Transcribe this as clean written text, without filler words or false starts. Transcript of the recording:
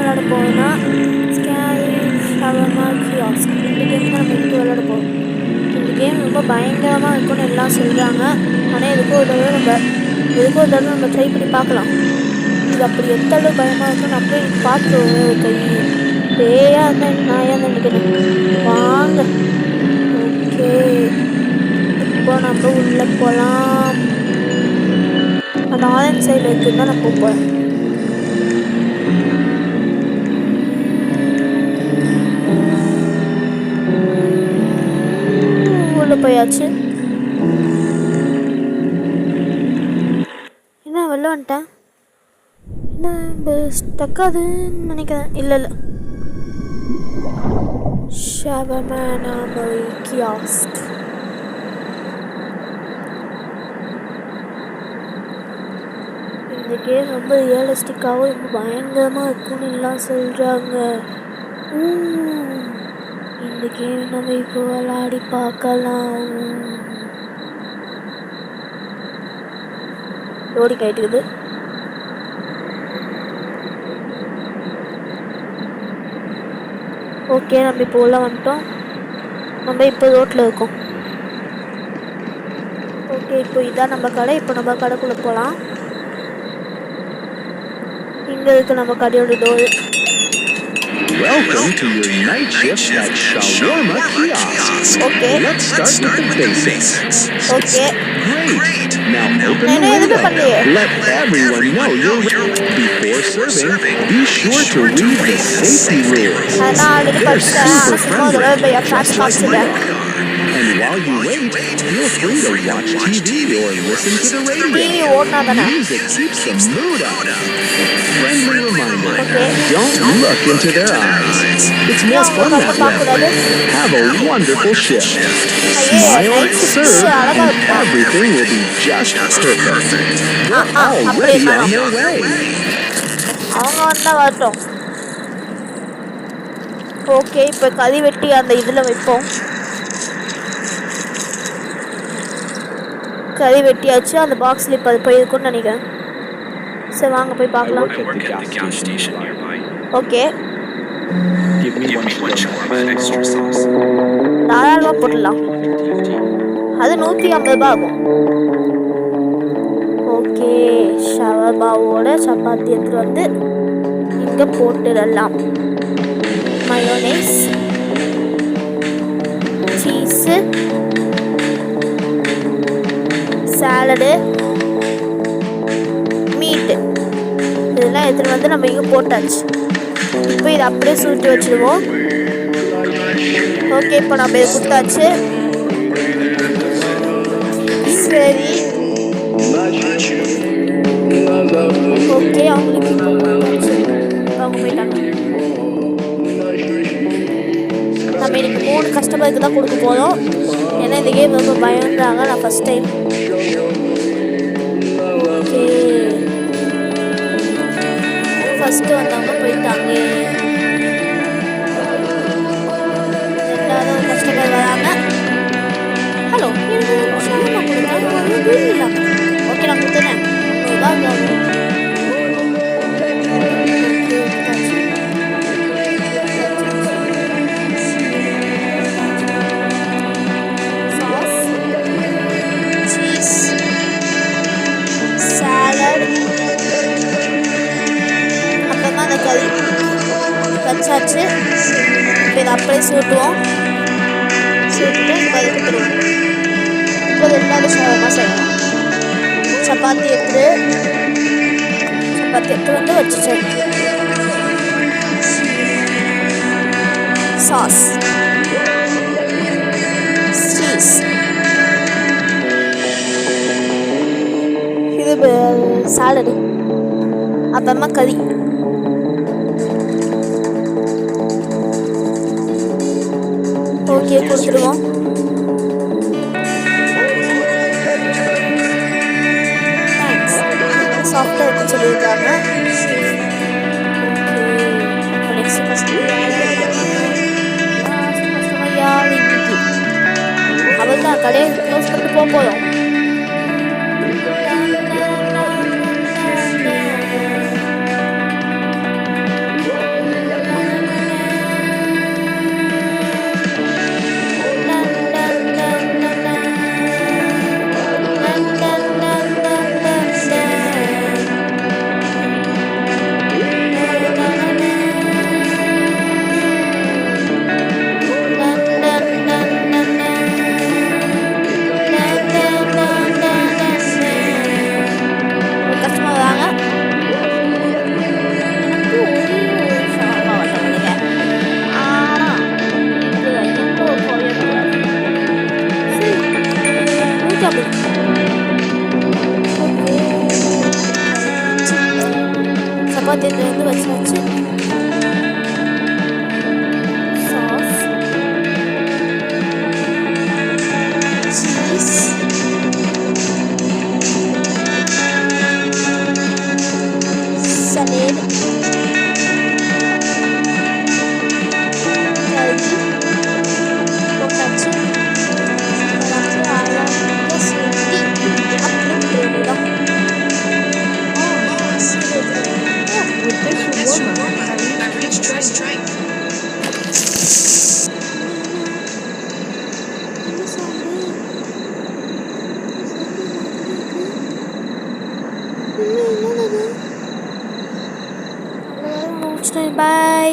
விளையாட போவோம்னா shawarma kiosk இந்த game தான் நம்ம இன்றைக்கி விளையாட போவோம். இந்த கேம் ரொம்ப பயங்கரமாக இருக்கும்னு எல்லாம் சொல்கிறாங்க. ஆனால் எதுக்கும் ஒரு தடவை நம்ம ட்ரை பண்ணி பார்க்கலாம். இது அப்படி எந்த அளவு பயமாக இருக்குன்னு அப்படியே எனக்கு பார்த்துருவோம். கை பேயா இருந்தால் நாயாக இருந்தால் நினைக்கிறேன். வாங்க, ஓகே, இப்போ நம்ம உள்ளே போகலாம். அந்த ஆரஞ்சு சைடில் இருக்குன்னு தான் நான் போகிறேன். உள்ளே போயாச்சு. என்ன வெளில வந்துட்டேன். என்ன ஸ்டக்காதுன்னு நினைக்கிறேன். இல்லை ஷவர்மா கியாஸ்க். இந்த கேம் ரொம்ப ரியலிஸ்டிக்காகவும் ரொம்ப பயங்கரமாக இருக்குன்னு எல்லாம் சொல்கிறாங்க. இந்த கேம் நம்ம இப்போ விளையாடி பார்க்கலாம். ஓடி கைட்டுக்குது. ஓகே, நம்ம இப்போ உள்ள வந்துட்டோம். நம்ம இப்போ ரோட்டில் இருக்கோம். ஓகே, இப்போ இதான் நம்ம கடை. இப்போ நம்ம கடைக்குள்ளே போகலாம். இங்கே இருக்குது நம்ம கடையோட door. Welcome to your night shift at Shawarma Kiosk. Okay. Let's start with the basics. Okay. Great. Now open the window. Let everyone know you're ready. Before serving, be sure to read the safety rules. They're super friendly, just like my car. And while you wait, feel free to watch TV or listen to the radio. Music keeps the mood up. Friendly reminder, don't look into their eyes. It's more fun that way. Have a wonderful shift. Smile, serve, and everything will be just perfect. We're already on your way. Okay, இப்போ கறி வெட்டி அந்த இதில் வைப்போம். கறி வெட்டியாச்சு. அந்த பாக்ஸில் இப்போ அது போயிருக்குன்னு நினைக்கிறேன். சரி, வாங்க போய் பார்க்கலாம். ஓகே, தாராளமாக போட்டுடலாம். அது 150 ரூபா ஆகும். ஓகே, ஷவர்மாவோட சப்பாத்தி எடுத்துகிட்டு வந்து இங்கே போட்டுடலாம். மயோனைஸ், சீஸு, சாலடு, மீட்டு இதெல்லாம் எடுத்துகிட்டு வந்து நம்ம இங்கே போட்டாச்சு. இப்போ இதை அப்படியே சுருட்டி வச்சுடுவோம். ஓகே, இப்போ நம்ம இதை கொடுத்தாச்சு. சரி, ஓகே, அவங்களுக்கு அவங்க போயிட்டாங்க. நம்ம இன்னைக்கு 3 கஸ்டமருக்கு தான் கொடுக்க போகிறோம். ஏன்னா இந்த கேம் ரொம்ப பயந்தாங்க. நான் ஃபஸ்ட் டைம். ஓகே, ஃபஸ்ட்டு வந்தவங்க போயிட்டாங்க. ரெண்டாவது கஸ்டமர் வராங்க. ஹலோ, ஓகே, நான் கொடுத்துறேன். வச்சாச்சு. இப்போ இதை அப்படியே சுட்டுவோம். சுட்டு இப்போ அதை கொடுத்துருவோம். இப்போ ரெண்டாவது ஷவர்மா செய்யலாம். சப்பாத்தி எடுத்து வந்து வச்சுட்டேன். சாஸ், சீஸ், இது சாலடு, அப்புறமா கறி. ஓகே, கொடுத்துருவோம். தேங்க்ஸ், சாஃப்டாக இருக்குன்னு சொல்லியிருக்காங்க. நெக்ஸ்ட் கஸ்டமர் யார் இன்னைக்கு? அவள் தான். கடையை க்ளோஸ் பண்ணிட்டு போகிறோம். ஏழு. போட்டாச்சு. நமக்கு அழகா சேஃப்டி அப்புறம் தேடிடும். With this warm-up, I reached first strike. Bye.